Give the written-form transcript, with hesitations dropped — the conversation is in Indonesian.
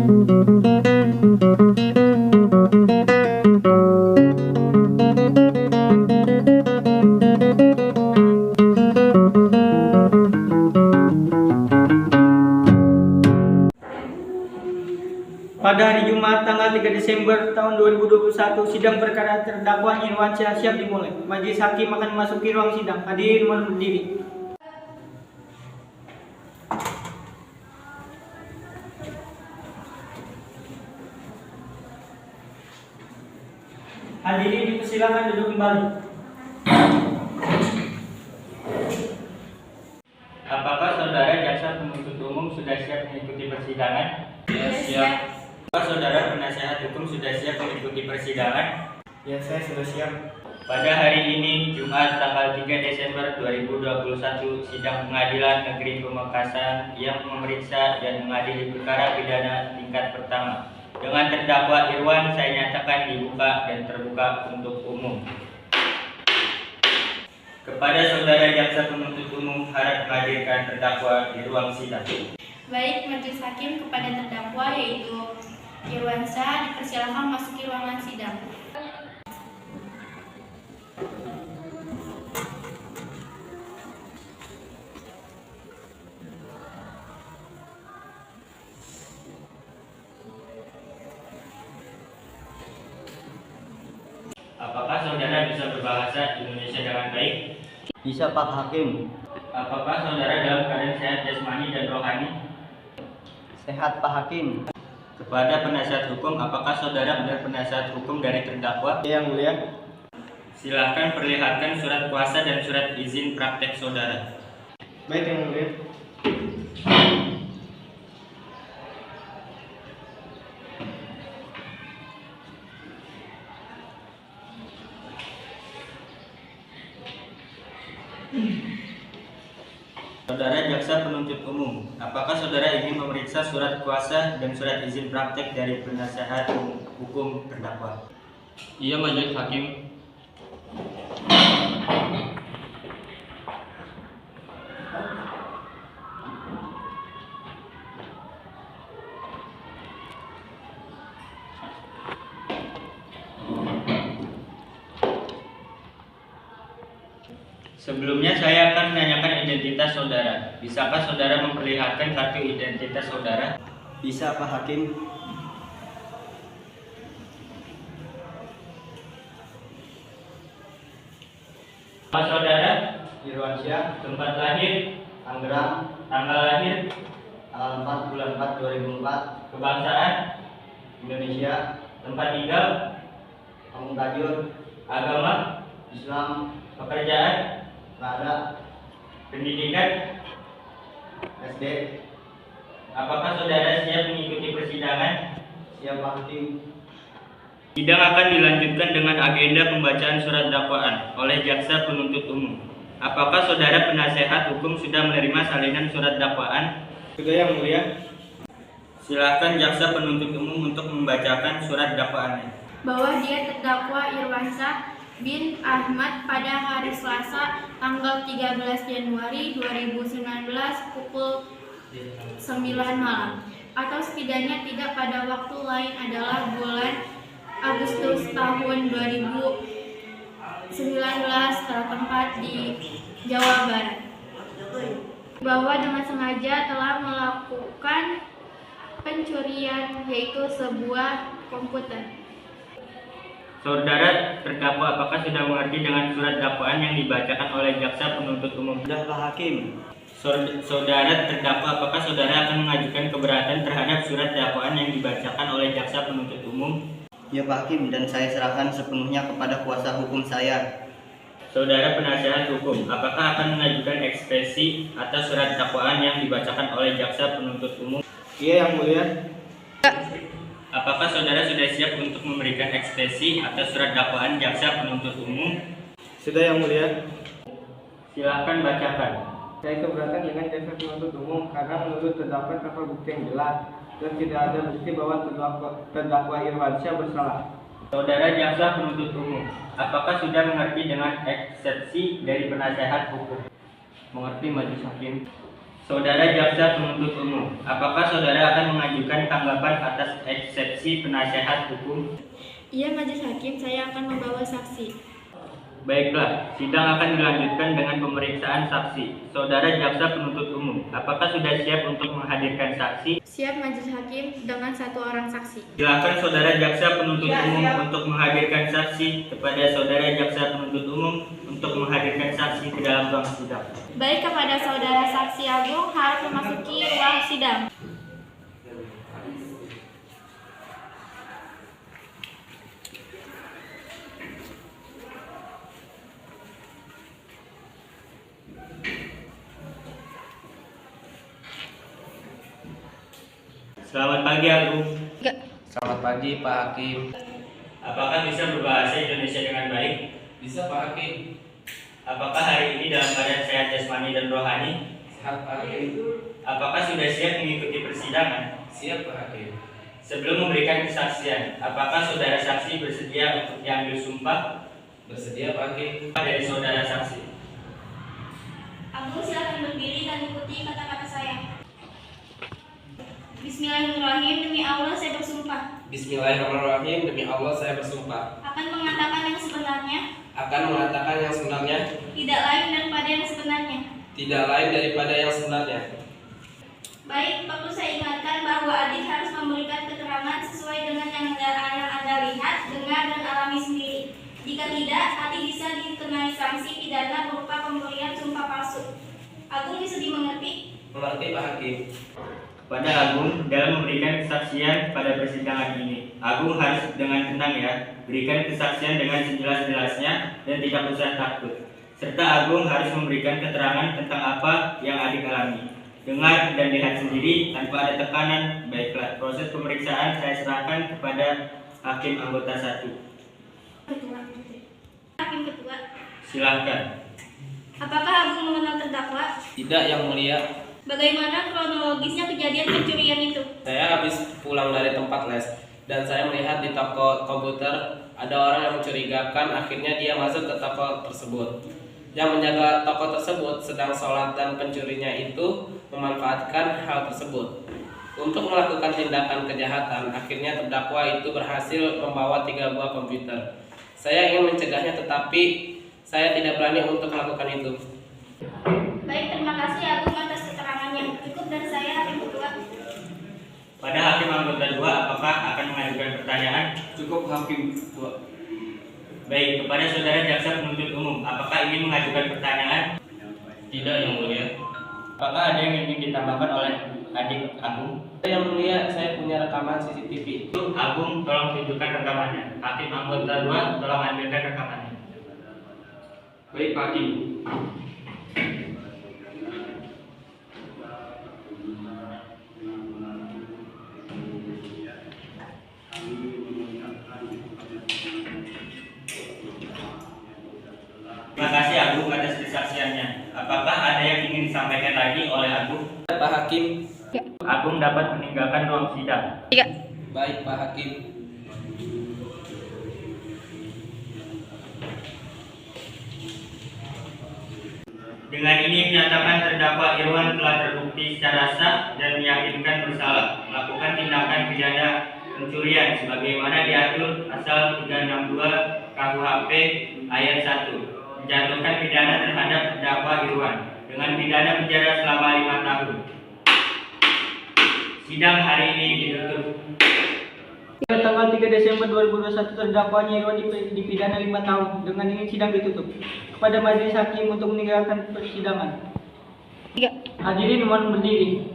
Pada hari Jumat tanggal 3 Desember tahun 2021, sidang perkara terdakwa Irwansyah siap dimulai. Majelis hakim akan memasuki ruang sidang. Hadirin mohon berdiri. Hadirin dipersilakan duduk kembali. Apakah saudara jaksa penuntut umum sudah siap mengikuti persidangan? Ya, siap. Apakah saudara penasihat hukum sudah siap mengikuti persidangan? Ya, saya sudah siap. Pada hari ini, Jumat tanggal 3 Desember 2021, sidang pengadilan negeri Pamekasan yang memeriksa dan mengadili perkara pidana tingkat pertama dengan terdakwa Irwan saya nyatakan dibuka dan terbuka untuk umum. Kepada saudara jaksa penuntut umum harap menghadirkan terdakwa di ruang sidang. Baik, majelis hakim kepada terdakwa yaitu Irwansyah dipersilakan masuki ruangan sidang. Apakah saudara bisa berbahasa Indonesia dengan baik? Bisa, Pak Hakim. Apakah saudara dalam keadaan sehat jasmani dan rohani? Sehat, Pak Hakim. Kepada penasihat hukum, apakah saudara benar penasihat hukum dari terdakwa? Yang mulia. Silakan perlihatkan surat kuasa dan surat izin praktek saudara. Baik, yang mulia. Saudara jaksa penuntut umum, apakah saudara ingin memeriksa surat kuasa dan surat izin praktek dari penasihat hukum terdakwa? Iya, majelis hakim. Sebelumnya saya akan menanyakan identitas saudara. Bisakah saudara memperlihatkan kartu identitas saudara? Bisa, Pak Hakim. Nama saudara, Irwansyah, tempat lahir, Tangerang, tanggal lahir, tanggal 4 bulan 4 2004, kebangsaan, Indonesia, tempat tinggal, Kampung Kajur, agama, Islam, pekerjaan, Rada, pendidikan. SD. Apakah saudara siap mengikuti persidangan? Siap, Pak Hakim. Sidang akan dilanjutkan dengan agenda pembacaan surat dakwaan oleh jaksa penuntut umum. Apakah saudara penasehat hukum sudah menerima salinan surat dakwaan? Sudah, yang mulia. Silakan jaksa penuntut umum untuk membacakan surat dakwaannya. Bahwa dia terdakwa Irwansyah bin Ahmad pada hari Selasa tanggal 13 Januari 2019 pukul 9 malam atau setidaknya tidak pada waktu lain adalah bulan Agustus tahun 2019 tertempat di Jawa Barat. Bahwa dengan sengaja telah melakukan pencurian yaitu sebuah komputer. Saudara terdakwa apakah sudah mengerti dengan surat dakwaan yang dibacakan oleh jaksa penuntut umum? Sudah, Pak Hakim. Saudara terdakwa apakah saudara akan mengajukan keberatan terhadap surat dakwaan yang dibacakan oleh jaksa penuntut umum? Ya, Pak Hakim, dan saya serahkan sepenuhnya kepada kuasa hukum saya. Saudara penasihat hukum, apakah akan mengajukan ekspresi atas surat dakwaan yang dibacakan oleh jaksa penuntut umum? Iya, yang mulia. Apakah saudara sudah siap untuk memberikan ekspresi atas surat dakwaan jaksa penuntut umum? Sudah, yang mulia. Silakan bacakan. Saya keberatan dengan jaksa penuntut umum karena menurut terdakwa tanpa bukti yang jelas dan tidak ada bukti bahwa terdakwa Irwansyah bersalah. Saudara jaksa penuntut umum, apakah sudah mengerti dengan eksepsi dari penasehat hukum? Mengerti, majelis hakim. Saudara Jaksa Penuntut Umum, apakah saudara akan mengajukan tanggapan atas eksepsi penasehat hukum? Iya, Majelis Hakim, saya akan membawa saksi. Baiklah, sidang akan dilanjutkan dengan pemeriksaan saksi. Saudara Jaksa Penuntut Umum, apakah sudah siap untuk menghadirkan saksi? Siap, Majelis Hakim, dengan 1 orang saksi. Silakan Saudara Jaksa Penuntut Umum untuk menghadirkan saksi. Kepada Saudara Jaksa Penuntut Umum untuk menghadirkan saksi ke dalam ruang sidang. Baik, kepada saudara saksi Agung harus memasuki ruang sidang. Selamat pagi Agung. Selamat pagi Pak Hakim. Apakah bisa berbahasa Indonesia dengan baik? Bisa Pak Hakim. Apakah hari ini dalam keadaan sehat jasmani dan rohani? Sehat Pak Hakim. Apakah sudah siap mengikuti persidangan? Siap Pak Hakim. Sebelum memberikan kesaksian, apakah saudara saksi bersedia untuk diambil sumpah? Bersedia Pak Hakim. Dari saudara saksi. Agung, silakan berdiri dan ikuti kata-kata saya. Bismillahirrahmanirrahim, demi Allah saya bersumpah Bismillahirrahmanirrahim, demi Allah saya bersumpah akan mengatakan yang sebenarnya, akan mengatakan yang sebenarnya, tidak lain daripada yang sebenarnya. tidak lain daripada yang sebenarnya. Baik, perlu saya ingatkan bahwa adik harus memberikan keterangan sesuai dengan yang Anda lihat, dengar, dan alami sendiri. Jika tidak, adik bisa dikenai sanksi pidana berupa pemberian sumpah palsu. Agung bisa dimengerti? Mengerti Pak Hakim. Pada Agung, dalam memberikan kesaksian pada persidangan ini, Agung harus dengan tenang ya, berikan kesaksian dengan sejelas-jelasnya dan tidak usah takut. Serta Agung harus memberikan keterangan tentang apa yang adik alami. Dengar dan lihat sendiri tanpa ada tekanan. Baiklah, proses pemeriksaan saya serahkan kepada Hakim anggota 1. Hakim Ketua, Silahkan. apakah Agung mengenal terdakwa? Tidak Yang Mulia. Bagaimana kronologisnya kejadian pencurian itu? Saya habis pulang dari tempat les dan saya melihat di toko komputer ada orang yang mencurigakan. Akhirnya dia masuk ke toko tersebut. Yang menjaga toko tersebut sedang sholat dan pencurinya itu memanfaatkan hal tersebut untuk melakukan tindakan kejahatan. Akhirnya terdakwa itu berhasil membawa 3 buah komputer. Saya ingin mencegahnya tetapi saya tidak berani untuk melakukan itu. Baik, terima kasih Agung atas keterangannya. Cukup dari saya, Hakim Ketua. Pada Hakim anggota 2, apakah akan mengajukan pertanyaan? Cukup Hakim Ketua. Baik, kepada saudara Jaksa Penuntut Umum, apakah ingin mengajukan pertanyaan? Tidak, Yang Mulia. Apakah ada yang ingin ditambahkan oleh adik Agung? Yang Mulia, saya punya rekaman CCTV. Agung, tolong tunjukkan rekamannya. Hakim anggota 2, tolong ambilkan rekamannya. Baik Pak Hakim. Terima kasih Agung atas kesaksiannya. Apakah ada yang ingin disampaikan lagi oleh Agung? Pak Hakim. Agung dapat meninggalkan ruang sidang. Baik Pak Hakim. Dengan ini menyatakan terdakwa Irwan telah terbukti secara sah dan meyakinkan bersalah melakukan tindakan pidana pencurian sebagaimana diatur pasal 362 KUHP ayat 1. Menjatuhkan pidana terhadap terdakwa Irwan dengan pidana penjara selama 5 tahun. Sidang hari ini ditutup. Pada tanggal 3 Desember 2021 terdakwanya Irwan dipidana 5 tahun. Dengan ini sidang ditutup. Kepada Majelis Hakim untuk meninggalkan persidangan. Hadirin mohon berdiri.